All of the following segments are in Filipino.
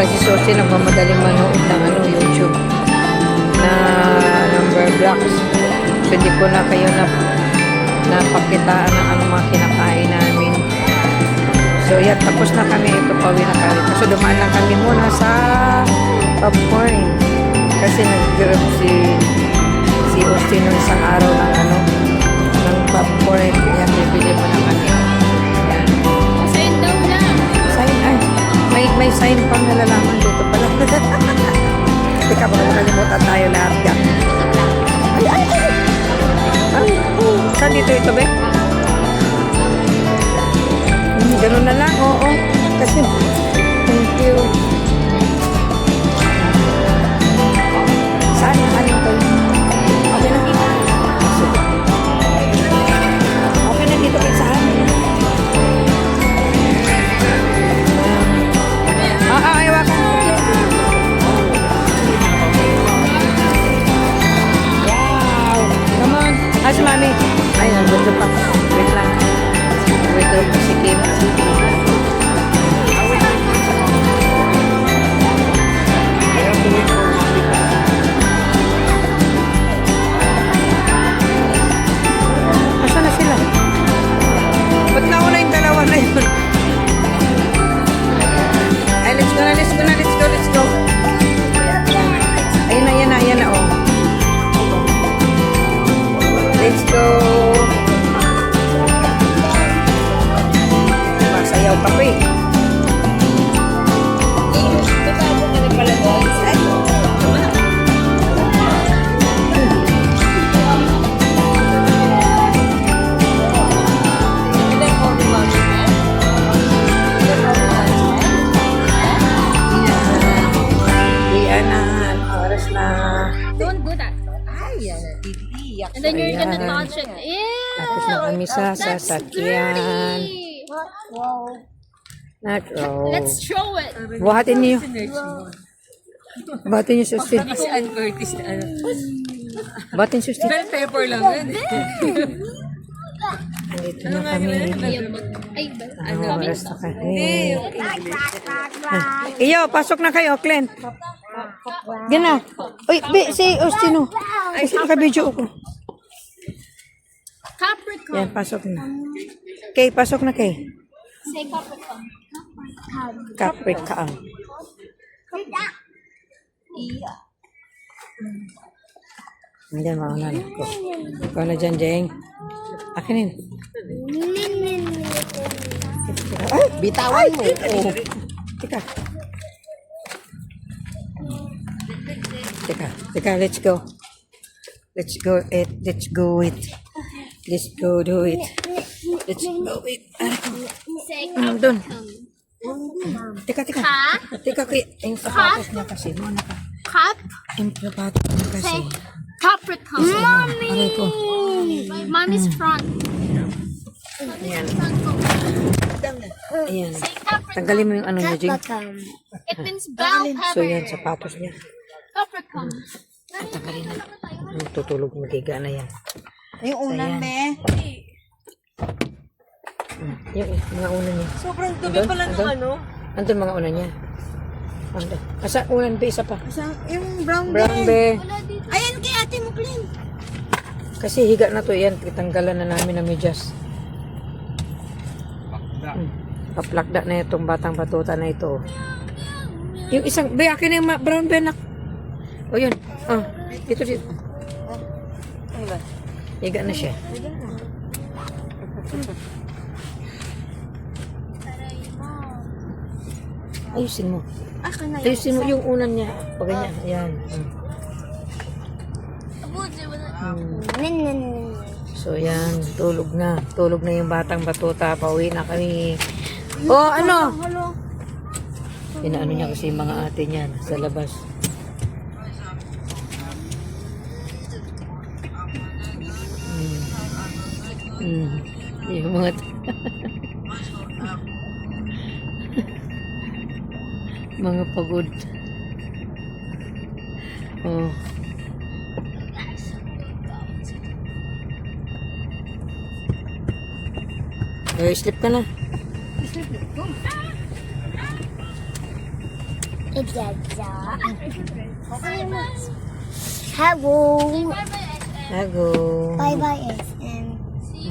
kasi Sosi nagmamadaling manood ng YouTube na number blocks. So, hindi ko na kayo napakitaan ng mga kinakain namin. So, yan. Tapos na kami. Ito pauwi na kami. So, dumaan lang kami muna sa popcorn. Kasi nag-grab si Austin nung isang araw ng popcorn. Yan, bibili mo na kami. Yan. Sign daw na. Sign, may sign pang nalalaman dito pala. Teka, baka makalimutan tayo lahat yan. Saan dito ito, be? Ganun na lang, oo. Kasi, thank you. Saan yung aling ko? Okay na dito. Okay na dito kayo saan? Ayaw ako. Wow! Come on. Si Mami. Ay, nandun pa. Wait lang. Wait lang po si Kim. Asa na sila? Ba't nauna yung dalawa na yun? Ay, let's go. Ayan na, oh. Let's go. Masayaw ka pa eh. Oras na. Don't do that. And then you're gonna touch it. Tapos na kami sa That's sasakyan. dirty. Not raw. Let's throw it. Buhatin niyo. Buhatin niyo, Sustin. Si Ann Curtis na ano. Buhatin, Sustin. Bell pepper lang yun. Dito na kami. Ay, Oras na kami. Iyo, pasok na kayo, Clint. Gana. Uy, si Austin. Ay, sino ka video ko? Capricorn. Yan, pasok na. Kay, pasok na kay. Say Capricorn. Capricorn. Andiyan, mauna na ko. Ikaw na dyan, Jeng. Akinin. Ay, bitawan mo. Oh. Teka. Teka, let's go. Let's go do it. Let's go do it. Say Doon. Teka. Ha? Teka, yung sapatos niya kasi. Muna ka. Cap. Yung sapatos niya kasi. Say Capricorn. Mommy. Aray ko. Mommy's front. Ayan. Ayan. Say Capricorn. Tanggalin mo yung ano niya, Jing. It means bell So, pepper. yan, sapatos niya. Capricorn. Tanggalin na. Tutulog, magiga na yan. Yung unang be. Yung mga una niya. Sobrang dumi pala ng ano. Andun mga una niya. Andun. Asa, unan ba, isa pa? Yung brown Brown be. Ayan kay ate mo, Clint. Kasi higa na to yan. Tanggalan na namin na medyas. Paplakda na itong batang batuta na ito. Yung isang, be, akin na yung brown be, nak. O yun. Dito. Ano ba? Higa na siya. Ayusin mo. Ayusin mo yung unan niya. Pag ganyan. Ayan. So, yan. Tulog na. Tulog na yung batang batuta. Pauwi na kami. Oh, ano? Inaano niya kasi yung mga ate niya sa labas. Yung mga mga pagod. Oh. Sleep ka na. Hello. Hago. Bye bye SM.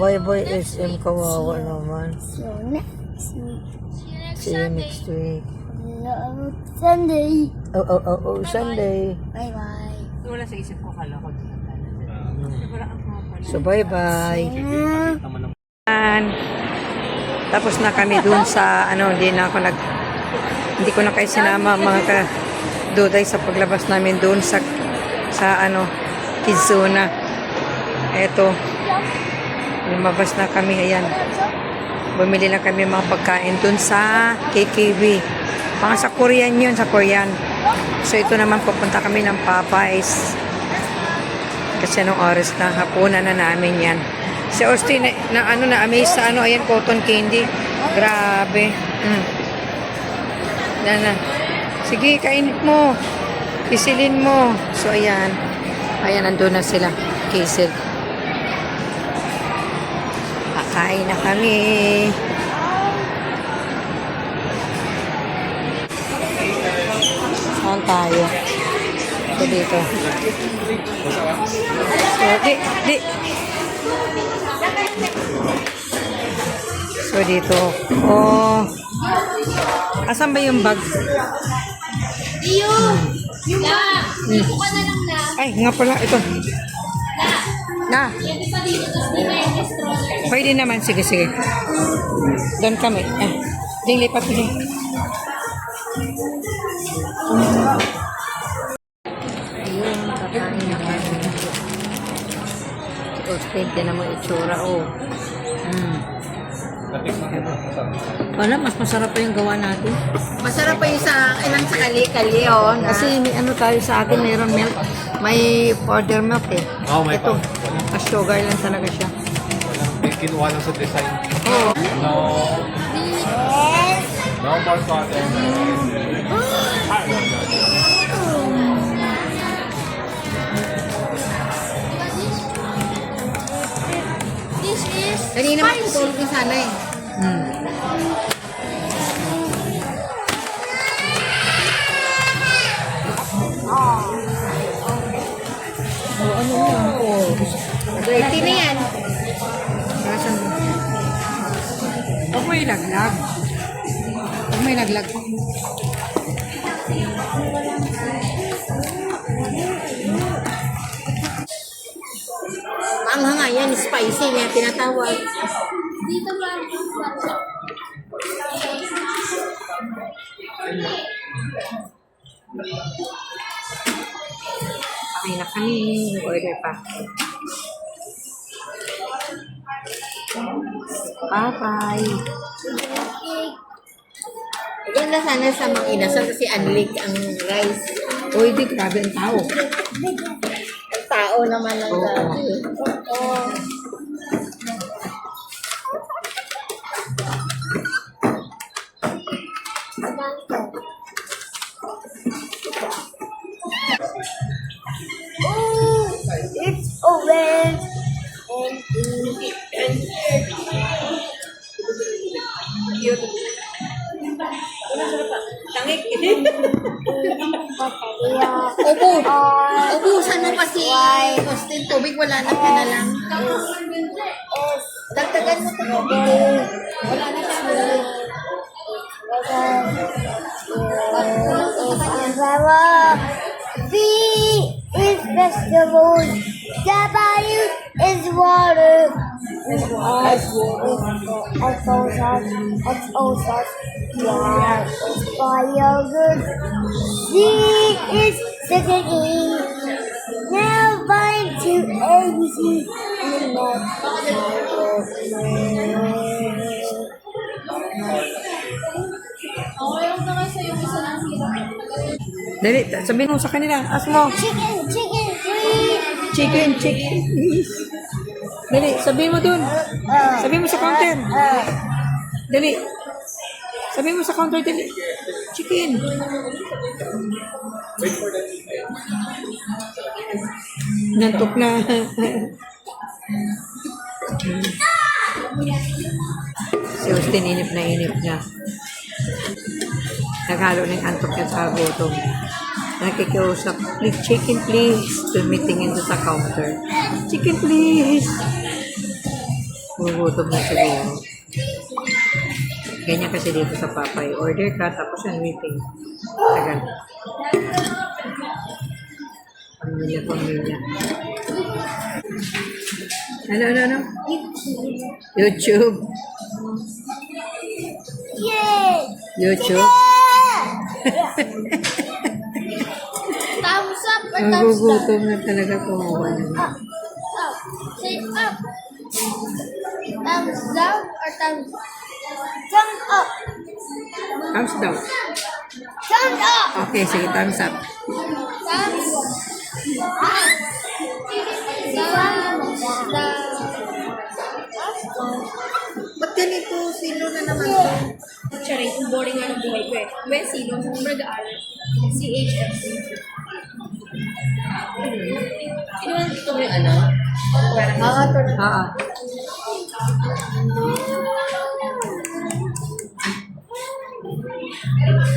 Bye-bye SM, kawawa naman. So next week. See you next week. Love Sunday. Oh, Sunday. Bye bye. Wala sa isip ko, kala ko. So, bye-bye. Tapos na kami dun sa, hindi ko na kayo sinama mga ka-duday sa paglabas namin dun sa Kids Zona. Eto, lumabas na kami, ayan. Bumili lang kami mga pagkain dun sa KKV. Mga sa Korean yun, sa Korean. So, ito naman pupunta kami ng Popeyes. Kasi anong oras na, hapunan na namin yan. Si Austin, na-amaze sa ayan, cotton candy. Grabe. Na. Sige, kainit mo. Pisilin mo. So, ayan. Ayan, nandun na sila. Kisil. Kakain na kami. Saan tayo? Ito dito. So, di. So, dito. Oh. Asan ba yung bag? Iyo! Dito ka na lang na. Ay, nga pala. Ito. Na. Pwede pa dito, tapos di na yung stroller. Pwede naman. Sige. Doon kami. Ding lipat din. Ayun, kakain na kami. Si Austin, tinan mo itsura, oh. Wala, mas masarap pa yung gawa natin. Masarap pa yung sa kali-kali, oh. Kasi may tayo sa atin, mayroon milk. May powder milk eh. Oh, may Ito, sugar lang talaga siya. May kinuha lang sa design. Oo. No. No more cotton. This is Kanina matutulog yung sana eh. Dirty na yan. Huwag may laglag. Huwag may laglag. Ang hanga yan, spicy niya, tinatawag. dito ba? Kain na kami. Order pa. Bye-bye. Ganda sana sa mga inasal kasi unlike ang rice. Uy, di grabe ang tao. Ang tao naman ang Oo. dati. Oh, it's orange and pink. Tangik. Papaya. Opo. R Ubusan mo pa si Austin tubig, wala na ka na lang. S Dagdagan mo ito. Wala na siya. umbrella. V is vegetables. W is water. S XO sauce. Y is for yogurt. Z is second E. Now bind to ABC in the Okay, na kayo sa'yo. Isa lang hirap. Dali, sabihin mo sa kanila. Ask mo. chicken, please. Chicken. Dali, sabihin mo dun. Sabihin mo sa counter. Dali. Sabihin mo sa counter, dali. Chicken. Nantok na. Si Austin, inip na. Naghalo na yung antok niya sa gutom. Nakikiusap, please, chicken please. Tumitingin doon sa counter. Chicken please. Gugutom na siguro. Ganyan kasi dito sa Papay. Order ka, tapos ang waiting. Tagal. Pamilya. Ano? YouTube. Yay! YouTube. Thumbs up or thumbs down? Nagugutom na talaga kumawa na. Up. Say up. Thumbs down or thumbs Thumb up! Thumbs down. Thumb up! Okay, sige, thumbs up. thumbs down? Ba't ganito? Sino na naman? Charay, kung boring nga ng buhay ko eh. May sino, nag-aaral. Si HF. Sino man ito yung ano?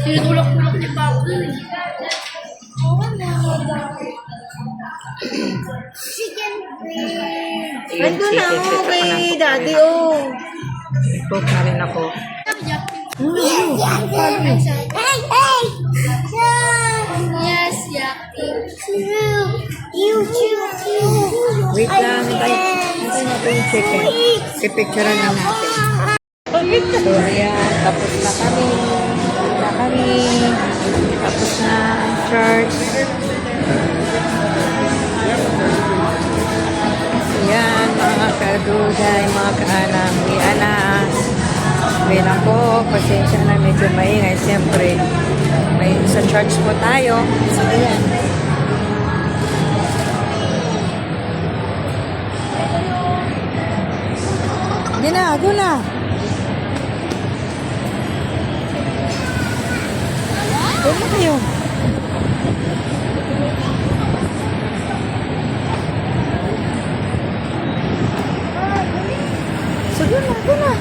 Tinutulak-tulak niya pa ako. Chicken wings! Yung Nandun na chicken, ako set up kay na ng daddy, cook oh. Cook na rin ako. Hey, hey! Yes, yeah. You choose. Wait lang, hintay natin yung chicken. Pipicturean na natin. So, ayan, tapos na kami. Tapos na ang church. Ayan, mga kaduday, mga kaanak, may anas. May lang po, pasensya na medyo maingay. Siyempre, may sa church po tayo. So, ayan. Go na. Go na kayo. So, go na.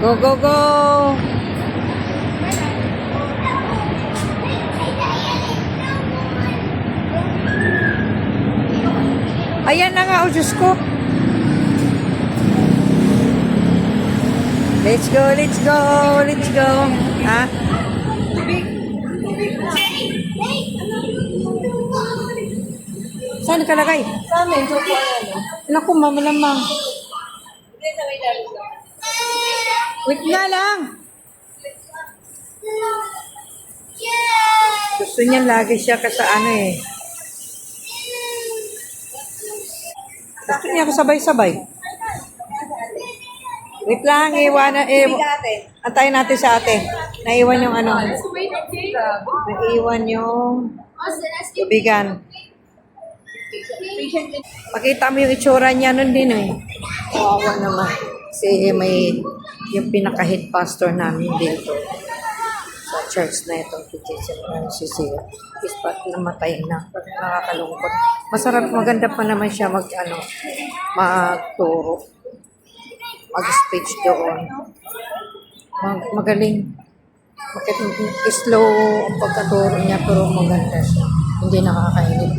Go. Ayan na nga, oh Diyos ko. Let's go. Ha? Saan nakalagay? Sa amin, so po Naku, mamalamang. Wait nga lang. Gusto niya lagi siya ka sa ano eh. Gusto niya kasabay-sabay. Wait lang, antayin natin sa ate. Naiwan yung ano. Naiwan yung tubigan. Pakita mo yung itsura niya nun din eh. Kawawa naman. Kasi may yung pinaka-head pastor namin dito sa church na itong PCC. Is pat namatay na. Nakakalungkot. Maganda pa naman siya magturo. Mag-speech doon. Magaling. Slow ang pagkaturo niya pero maganda siya. Hindi nakakainip.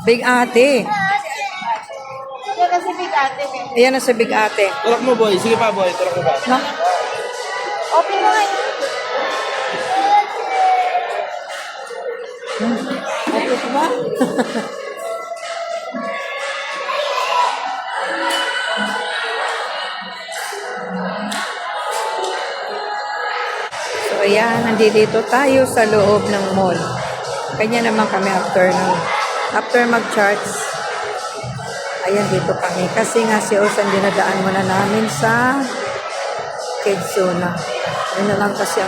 Big ate. Yan na si Big Ate. Ayan na si Big ate. Tulak mo, boy. Sige pa, boy. Tulak mo ba? No? Open mo nga. Okay pa ba? So ayan, nandito tayo sa loob ng mall. Kanya naman kami after mag-charge. Ayan, dito kami. Kasi nga si Osan dinadaan muna namin sa kids zone. Yun na lang kasi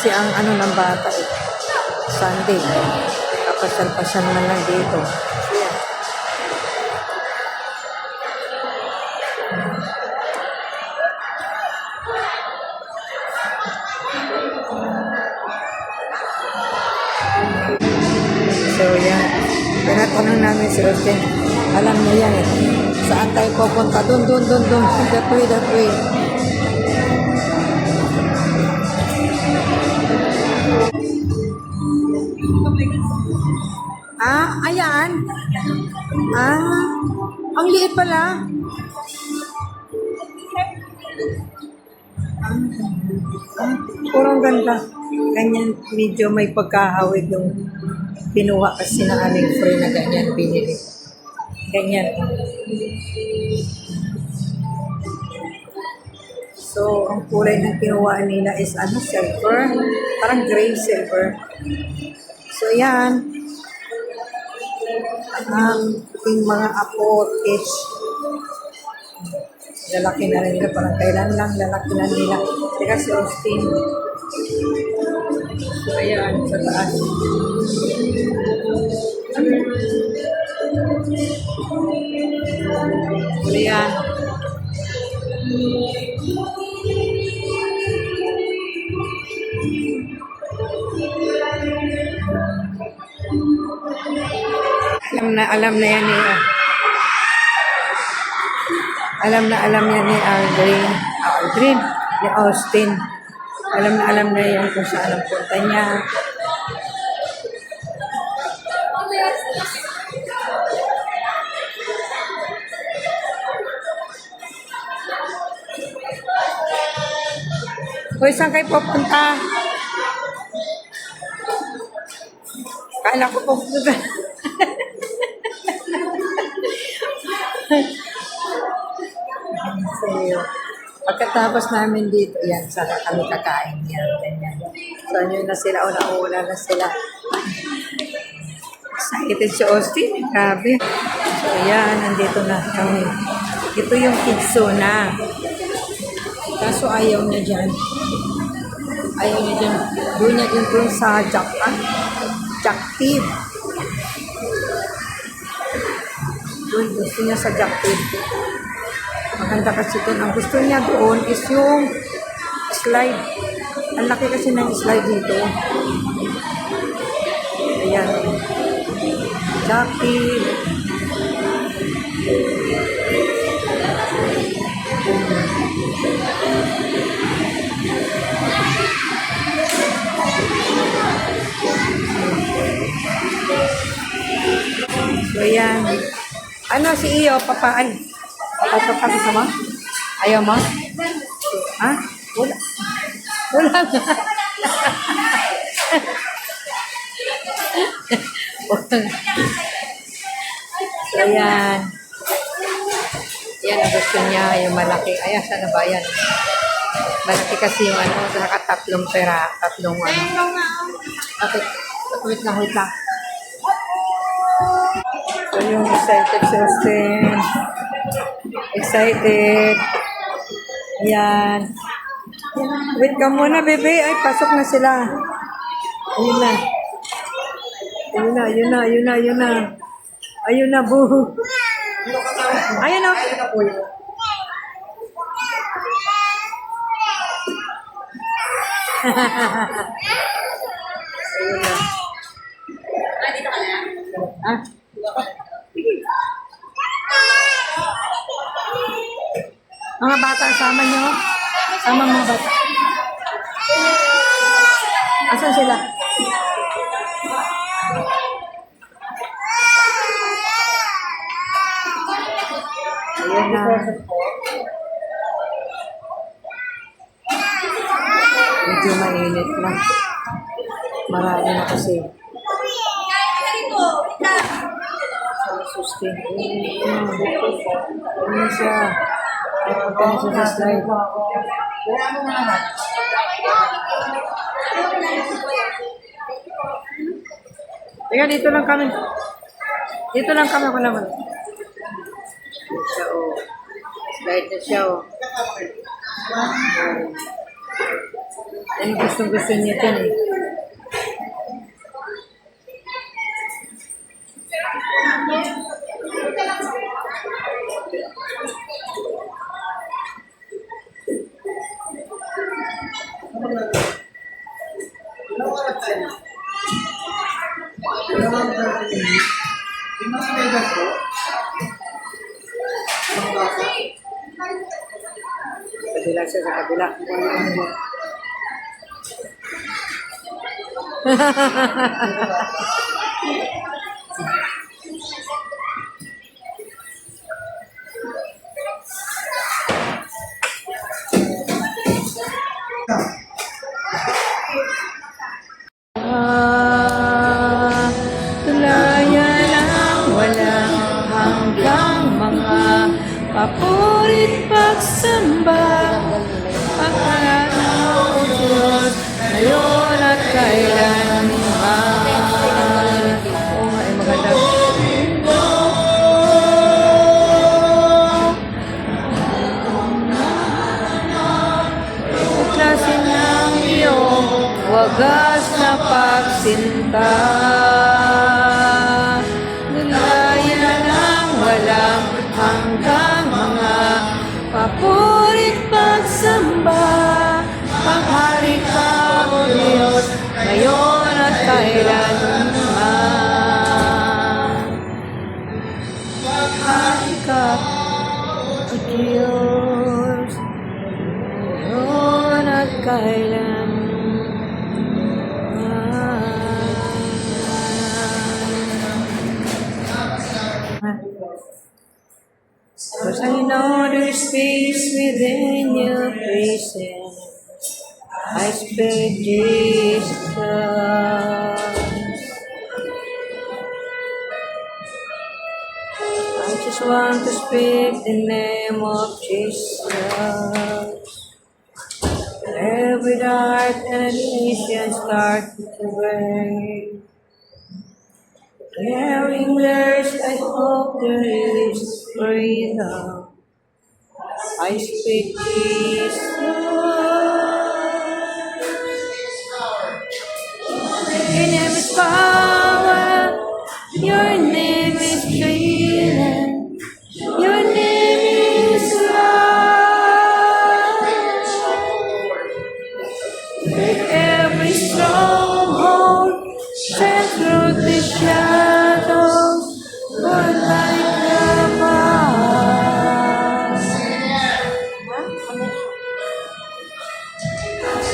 ang ano ng bata eh. Sunday. Kapasal-pasal na lang dito. Ayan. So, yan. tinatanong namin si Austin. Alam mo yan eh. Saan tayo pupunta? Doon. That way. Ayan. Ang liit pala. Purong ganda. Ganyan, medyo may pagkahawig yung pinuha kasi ng aming friend na ganyan binili. Ganyan. So, ang kulay ng kinuha nila is silver. Parang gray silver. So, yan. Ang mga apo, fish. Lalaki na rin nila. Parang kailan lang lalaki na nila. Teka si Austin. So, ayan. Sa taas. So, ayan. Alam na yan ni Aldrin, ni Austin. Alam na yan kung saan ang punta niya. Hoy, saan kayo pupunta? Kala ko pupunta. So, pagkatapos namin dito, yan, saka kami kakain yan, ganyan. So, yun na sila, una na sila. Excited si Austin, grabe. So, yan, nandito na kami. Ito yung kids zona. Kaso ayaw niya dyan. Doon niya dun sa Jackpid. Doon, gusto niya sa Jackpid. Maganda kasi doon. Ang gusto niya doon is yung slide. Ang laki kasi ng slide dito. Ayan. Jackpid. So, yan. Ano si Iyo, papaan? Papasok kami sa mo? Ayaw mo? Ha? Wala nga. So, yan. Yan ang gusto niya, yung malaki. Ayan, sana ba yan? Malaki kasi yung nakatatlong pera, tatlong Okay. Wait lang. So, yung excited si Austin. Excited. Yan. Wait ka muna, bebe. Ay, pasok na sila. Ayun na, boo. Ayun na. Ayun na. Ah? Mga bata, sama nyo? Sama mga bata. Asan sila? Ayan na. Medyo mainit na. Marami na kasi. Sustain. Ano siya? Punta na siya sa slide. Teka, dito lang kami. Ako naman. Siya, oh. Slide na siya, oh. Yan gusto niya dyan, eh. Kabila siya sa kabila. Tulaya ng walang hanggang mga papurit pagsamba. Pagkalanaw o Diyos, ngayon at kailanman. Oo nga, ay maganda. Uklasin ng iyong wagas na pagsinta. Nilaya ng walang hanggang mga papurit pagsamba. Paghari ka, O Diyos, ngayon at kailanman. Paghari ka, O Diyos, ngayon at kailanman. Cause I know there's peace within your presence. I speak Jesus. I just want to speak the name of Jesus. Every dark and nation start to break. Carrying theirs, I hope there is freedom. I speak Jesus. Your name is power. Your name is healing. Your name is love. Break every stronghold. Shine through the shadows. Burn like the fire.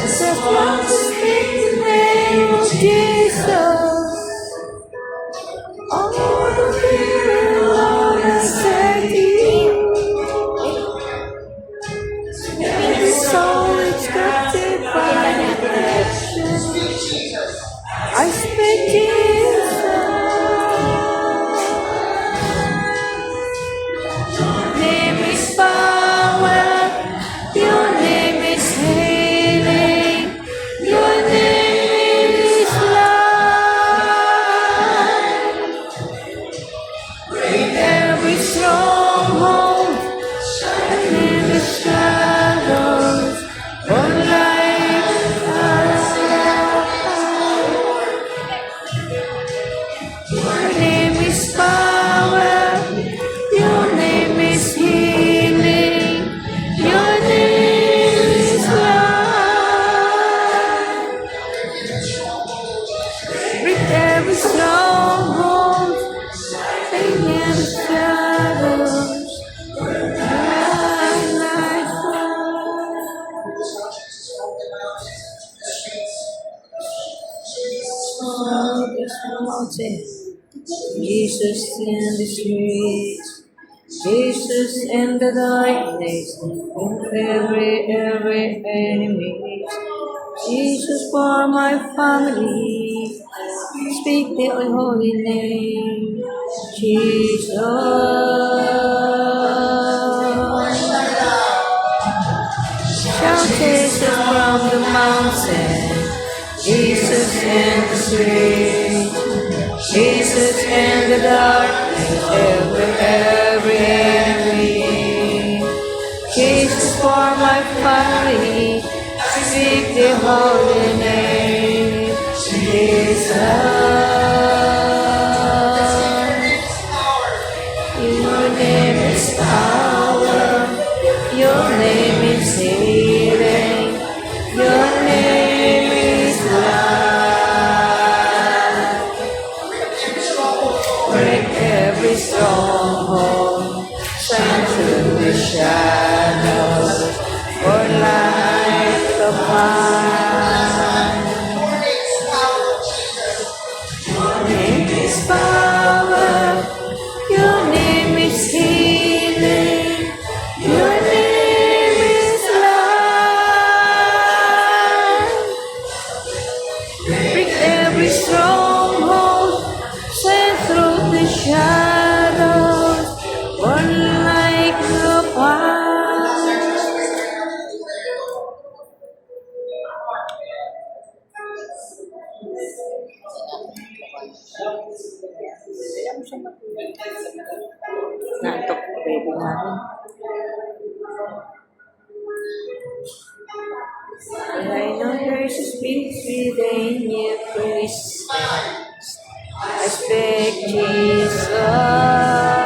Just want to speak the name of Jesus. All the fear Lord has set you. Every soul is captive by addiction. I speak Jesus. Your name is power. Your name is healing. Your name is life. Break every stronghold. Your name is shadows. One light. Your name is power. Your name is healing. Your name is life. Break every stronghold. Take in the shadows. Light, light, mountain. Jesus in the streets. Jesus in the darkness. In every enemy. Jesus for my family. Speak the holy name. Jesus. Shout Jesus from the mountain. Jesus in the street. Jesus in the darkness, every enemy. Jesus for my family, speak the holy name. Jesus. Your name is power. Your name is healing. Your name is life. Break every shadows for light to find. Your name is power, your name is healing, your name is life. Break every stronghold, send through the shadows, burn like a fire. Nantok po baby namin. I know there's a speech within you, Christ. I speak Jesus.